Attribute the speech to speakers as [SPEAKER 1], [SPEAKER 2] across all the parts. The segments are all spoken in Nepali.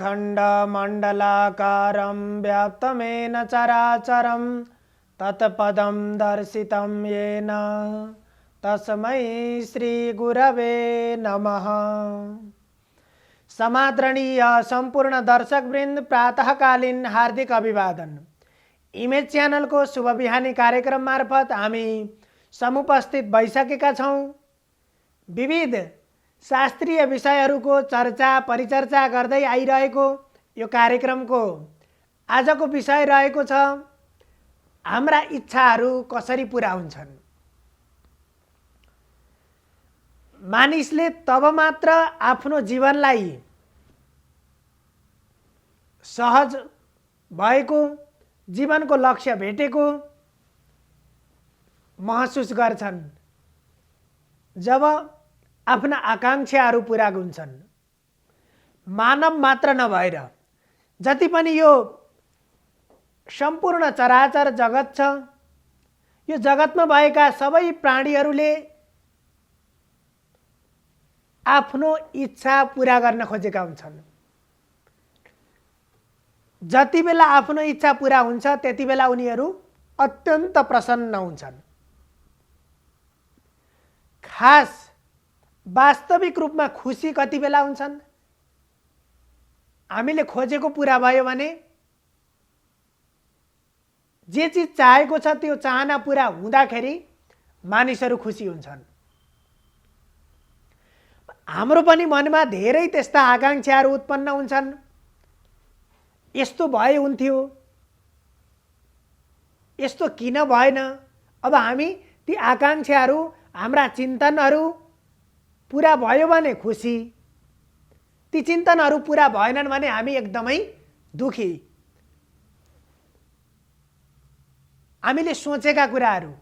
[SPEAKER 1] अखण्डमण्डलाकारं व्याप्तमेन चराचरं तत्पदं दर्शितं येन तस्मै श्रीगुरवे नमः। समादरणीय सम्पूर्ण दर्शकवृन्द, प्रातःकालीन हार्दिक अभिवादन। इमेज च्यानल को शुभ बिहानी कार्यक्रम मार्फत हामी समुपस्थित भइसकेका छौं। विविध शास्त्रीय विषयहरूको चर्चा परिचर्चा गर्दै आइरहेको यो कार्यक्रमको आजको विषय रहेको छ हाम्रा इच्छाहरू कसरी पूरा हुन्छन्। मानिसले तब मात्र आफ्नो जीवनलाई सहज भएको, जीवनको लक्ष्य भेटेको महसुस गर्छन् जब आफ्ना आकांक्षाहरू पूरा हुन्छन्। मानव मात्र नभएर जति पनि यो सम्पूर्ण चराचर जगत छ, यो जगतमा भएका सबै प्राणीहरूले आफ्नो इच्छा पूरा गर्न खोजेका हुन्छन्। जति बेला आफ्नो इच्छा पूरा हुन्छ त्यति बेला उनीहरू अत्यन्त प्रसन्न हुन्छन्। खास वास्तविक रूपमा खुसी कति बेला हुन्छन्? हामीले खोजेको पूरा भयो भने, जे चिज चाहेको छ त्यो चाहना पूरा हुँदाखेरि मानिसहरू खुसी हुन्छन्। हाम्रो पनि मनमा धेरै त्यस्ता आकांक्षाहरू उत्पन्न हुन्छन्। यस्तो भए हुन्थ्यो, यस्तो किन भएन। अब हामी ती आकांक्षाहरू, हाम्रा चिन्तनहरू पूरा भयो भने खुसी, ती चिन्तनहरू पूरा भएनन् भने हामी एकदमै दुखी। हामीले सोचेका कुराहरू,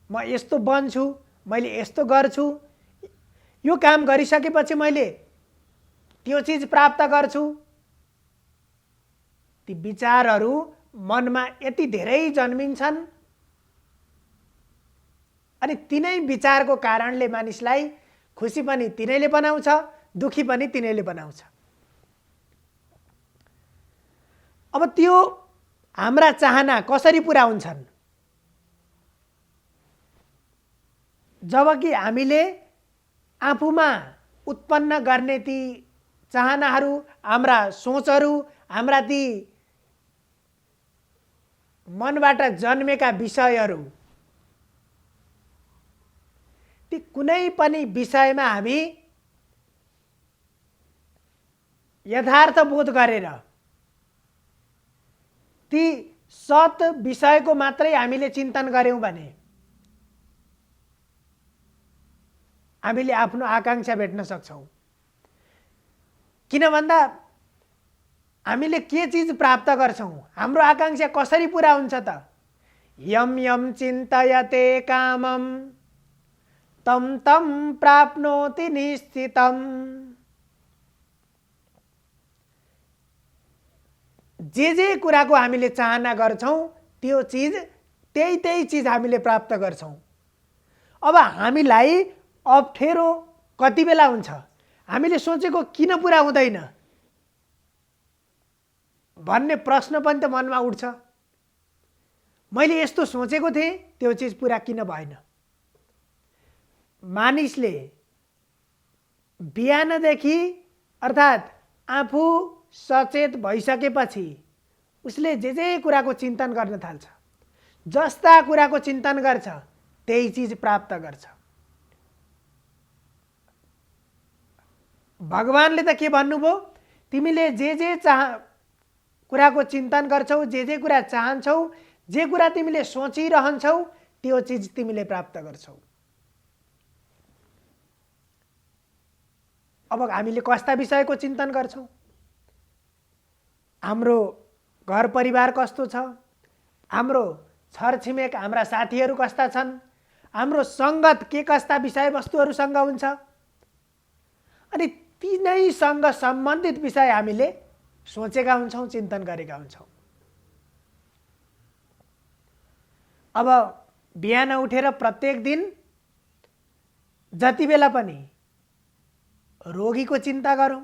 [SPEAKER 1] म यस्तो बन्छु, मैले यस्तो गर्छु, यो काम गरिसकेपछि मैले त्यो चिज प्राप्त गर्छु, ती विचारहरू मनमा यति धेरै जन्मिन्छन् अनि तिनै विचारको कारणले मानिसलाई खुसी पनि तिनैले बनाउँछ, दुखी पनि तिनैले बनाउँछ। अब त्यो हाम्रा चाहना कसरी पूरा हुन्छन्? जबकि हामीले आफूमा उत्पन्न गर्ने ती चाहनाहरू, हाम्रा सोचहरू, हाम्रा ती मनबाट जन्मेका विषयहरू, ती कुनै पनि विषयमा हामी यथार्थ बोध गरेर ती सत विषयको मात्रै हामीले चिन्तन गर्यौं भने हामीले आफ्नो आकांक्षा भेट्न सक्छौं। किन भन्दा हामीले के चिज प्राप्त गर्छौं, हाम्रो आकांक्षा कसरी पूरा हुन्छ त? यम यम चिन्तयते कामम तम तम प्राप्नोति निश्चितम। जे कुराको हामीले चाहना गर्छौं त्यो चिज, त्यही चिज हामीले प्राप्त गर्छौं। अब हामीलाई अप्ठ्यारो कति बेला हुन्छ? हामीले सोचेको किन पूरा हुँदैन भन्ने प्रश्न पनि त मनमा उठ्छ। मैले यस्तो सोचेको थिएँ, त्यो चिज पूरा किन भएन? मानिसले बिहानदेखि अर्थात् आफू सचेत भइसकेपछि उसले जे कुराको चिन्तन गर्न थाल्छ, जस्ता कुराको चिन्तन गर्छ त्यही चिज प्राप्त गर्छ। भगवानले त के भन्नुभयो? तिमीले जे कुराको चिन्तन गर्छौ, जे कुरा चाहन्छौ, जे कुरा तिमीले सोचिरहन्छौ त्यो चिज तिमीले प्राप्त गर्छौ। अब हामीले कस्ता विषयको चिन्तन गर्छौं? हाम्रो घर परिवार कस्तो छ, हाम्रो छरछिमेक, हाम्रा साथीहरू कस्ता छन्, हाम्रो संगत के कस्ता विषयवस्तुहरूसँग हुन्छ, अनि तिनैसँग सम्बन्धित विषय हामीले सोचेका हुन्छौं, चिन्तन गरेका हुन्छौं। अब बिहान उठेर प्रत्येक दिन जति बेला पनि रोगीको चिन्ता गरौँ,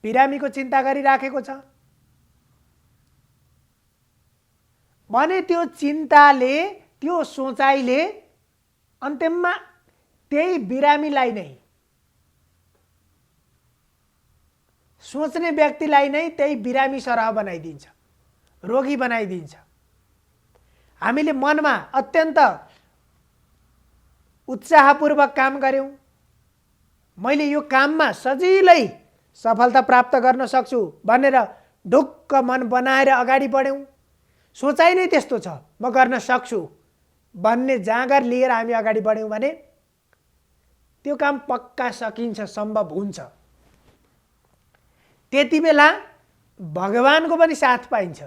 [SPEAKER 1] बिरामीको चिन्ता गरिराखेको छ भने त्यो चिन्ताले, त्यो सोचाइले अन्तिममा त्यही बिरामीलाई नै, सोच्ने व्यक्तिलाई नै त्यही बिरामी सरह बनाइदिन्छ, रोगी बनाइदिन्छ। हामीले मनमा अत्यन्त उत्साहपूर्वक काम गर्यौं, मैले यो काममा सजिलै सफलता प्राप्त गर्न सक्छु भनेर ढुक्क मन बनाएर अगाडि बढ्यौं, सोचाइ नै त्यस्तो छ म गर्न सक्छु भन्ने जाँगर लिएर हामी अगाडि बढ्यौं भने त्यो काम पक्का सकिन्छ, सम्भव हुन्छ। त्यति बेला भगवानको पनि साथ पाइन्छ।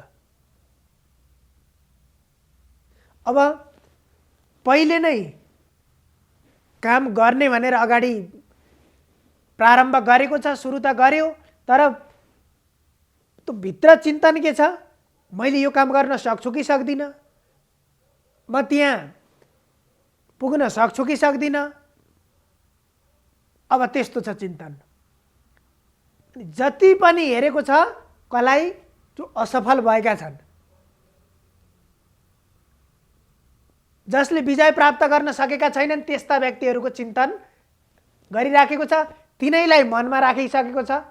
[SPEAKER 1] अब पहिले नै काम गर्ने भनेर अगाडि प्रारम्भ गरेको छ, सुरु त गर्यो, तर त्यो भित्र चिन्तन के छ, मैले यो काम गर्न सक्छु कि सक्दिनँ, म त्यहाँ पुग्न सक्छु कि सक्दिनँ। अब त्यस्तो छ चिन्तन। जति पनि हेरेको छ कसलाई त्यो असफल भएका छन्, जसले विजय प्राप्त गर्न सकेका छैनन् त्यस्ता व्यक्तिहरूको चिन्तन गरिराखेको छ, तिनैलाई मनमा राखिसकेको छ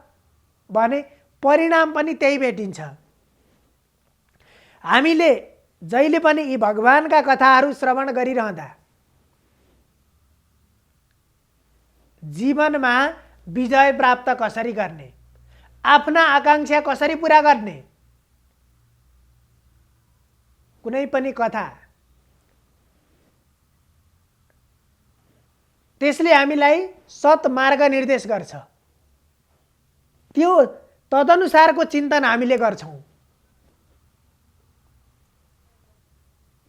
[SPEAKER 1] भने परिणाम पनि त्यही भेटिन्छ। हामीले जहिले पनि यी भगवानका कथाहरू श्रवण गरिरहँदा जीवनमा विजय प्राप्त कसरी गर्ने, आफ्ना आकांक्षा कसरी पूरा गर्ने, कुनै पनि कथा त्यसले हामीलाई सत्मार्ग निर्देश गर्छ। त्यो तदनुसारको चिन्तन हामीले गर्छौं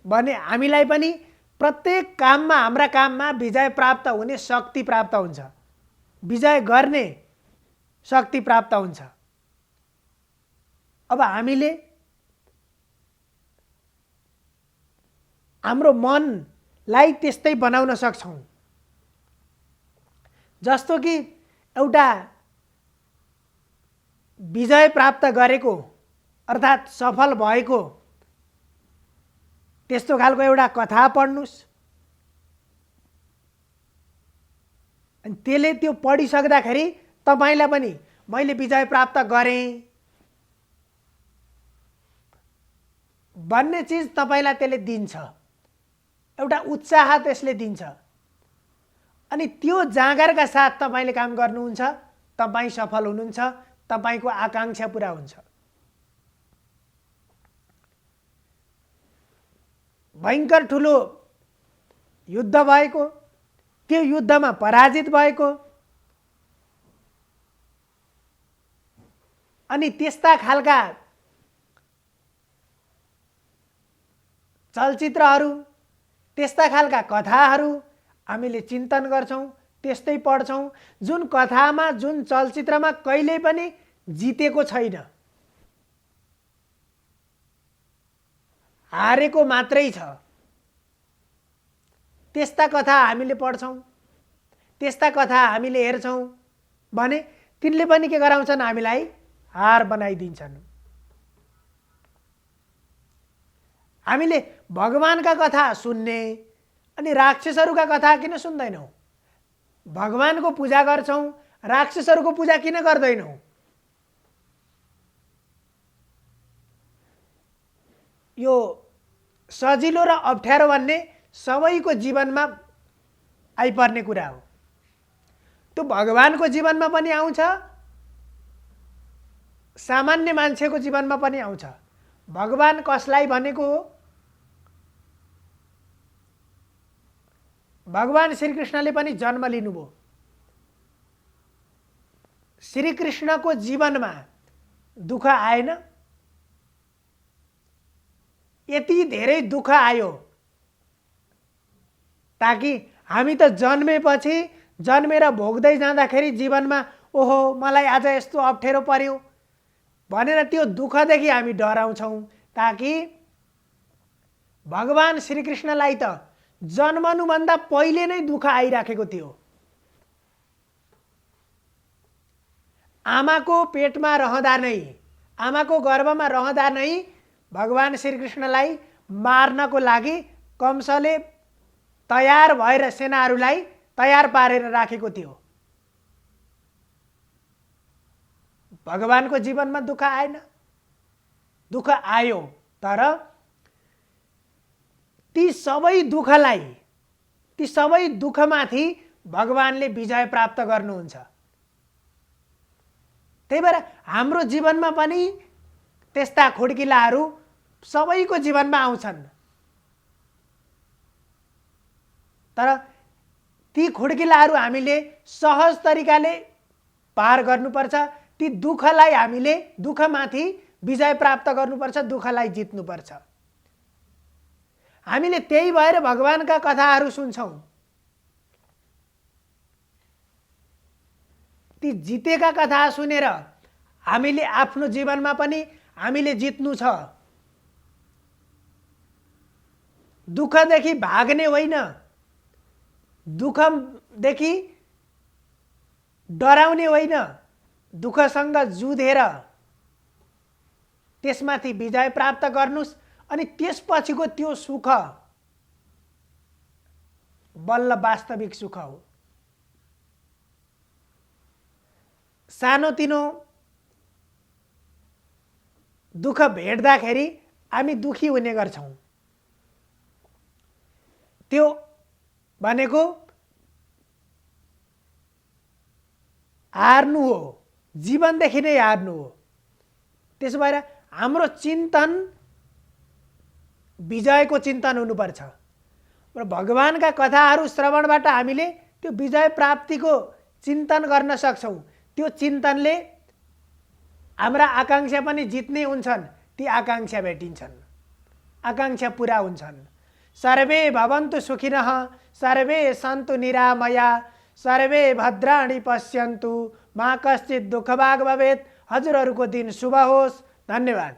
[SPEAKER 1] भने हामीलाई पनि प्रत्येक काममा, हाम्रा काममा विजय प्राप्त हुने शक्ति प्राप्त हुन्छ, विजय गर्ने शक्ति प्राप्त हुन्छ। अब हामीले हाम्रो मनलाई त्यस्तै बनाउन सक्छौं। जस्तो कि एउटा विजय प्राप्त गरेको अर्थात् सफल भएको त्यस्तो खालको एउटा कथा पढ्नुस्, अनि त्यसले त्यो पढिसक्दाखेरि तपाईलाई पनि मैले विजय प्राप्त गरेँ भन्ने चिज तपाईलाई त्यसले दिन्छ, एउटा उत्साह त्यसले दिन्छ। अनि त्यो जाँगरका साथ तपाईले काम गर्नुहुन्छ, तपाई सफल हुनुहुन्छ, तपाईको आकांक्षा पूरा हुन्छ। भयंकर ठुलो युद्ध भएको, त्यो युद्धमा पराजित भएको, अनि त्यस्ता खालका चलचित्रहरू, त्यस्ता खालका कथाहरू हामीले चिन्तन गर्छौं, त्यस्तै पढ्छौं, जुन कथामा, जुन चलचित्रमा कहिल्यै पनि जितेको छैन, हारेको मात्रै छ। त्यस्ता कथा हामीले पढ्छौं, त्यस्ता कथा हामीले हेर्छौं भने तिनले पनि के गराउँछन्, हामीलाई हार बनाइदिन्छन्। हामीले भगवानका कथा सुन्ने अनि राक्षसहरूका कथा किन सुन्दैनौं? भगवानको पूजा गर्छौं, राक्षसहरूको पूजा किन गर्दैनौं? यो सजिलो र अप्ठ्यारो भन्ने सबैको जीवनमा आइपर्ने कुरा हो। त्यो भगवानको जीवनमा पनि आउँछ, सामान्य मान्छेको जीवनमा पनि आउँछ। भगवान कसलाई भनेको हो? भगवान श्रीकृष्णले पनि जन्म लिनुभयो। श्रीकृष्णको जीवनमा दुःख आएन? यति धेरै दुःख आयो ताकि हामी त जन्मेपछि, जन्मेर भोग्दै जाँदाखेरि जीवनमा ओहो मलाई आज यस्तो अप्ठ्यारो पर्यो भनेर त्यो दुःखदेखि हामी डराउँछौं, ताकि भगवान श्रीकृष्णलाई त जन्मनुभन्दा पहिले नै दुःख आइराखेको थियो। आमाको पेटमा रहँदा नै, आमाको गर्भमा रहँदा नै भगवान श्रीकृष्णलाई मार्नको लागि कंसले तयार भएर सेनाहरूलाई तयार पारेर राखेको थियो। भगवानको जीवनमा दुःख आएन? दुःख आयो, तर ती सबै दुःखलाई, ती सबै दुःखमाथि भगवानले विजय प्राप्त गर्नुहुन्छ। त्यही भएर हाम्रो जीवनमा पनि त्यस्ता खुड्किलाहरू सबैको जीवनमा आउँछन्, तर ती खुड्किलाहरू हामीले सहज तरिकाले पार गर्नुपर्छ। ती दुःखलाई हामीले दुःखमाथि विजय प्राप्त गर्नुपर्छ, दुःखलाई जित्नुपर्छ। हामीले त्यही भएर भगवानका कथाहरू सुन्छौँ। ती जितेका कथा सुनेर हामीले आफ्नो जीवनमा पनि हामीले जित्नु छ। दुःखदेखि भाग्ने होइन, दुःखदेखि डराउने होइन, दुःखसँग जुधेर त्यसमाथि विजय प्राप्त गर्नुस्। अनि त्यसपछिको त्यो सुख बल्ल वास्तविक सुख हो। सानोतिनो दुःख भेट्दाखेरि हामी दुखी हुने गर्छौँ। त्यो भनेको हार्नु हो, जीवनदेखि नै हार्नु हो। त्यसो भएर हाम्रो चिन्तन विजयको चिन्तन हुनुपर्छ र भगवानका कथाहरू श्रवणबाट हामीले त्यो विजय प्राप्तिको चिन्तन गर्न सक्छौँ। त्यो चिन्तनले हाम्रा आकांक्षा पनि जित्ने हुन्छन्, ती आकांक्षा भेटिन्छन्, आकांक्षा पुरा हुन्छन्। सर्वे भवन्तु सुखिनः, सर्वे सन्तु निरामया, सर्वे भद्राणि पश्यन्तु, मा कश्चित् दुःखभाग् भवेत्। हजुरहरूको दिन शुभ होस्। धन्यवाद।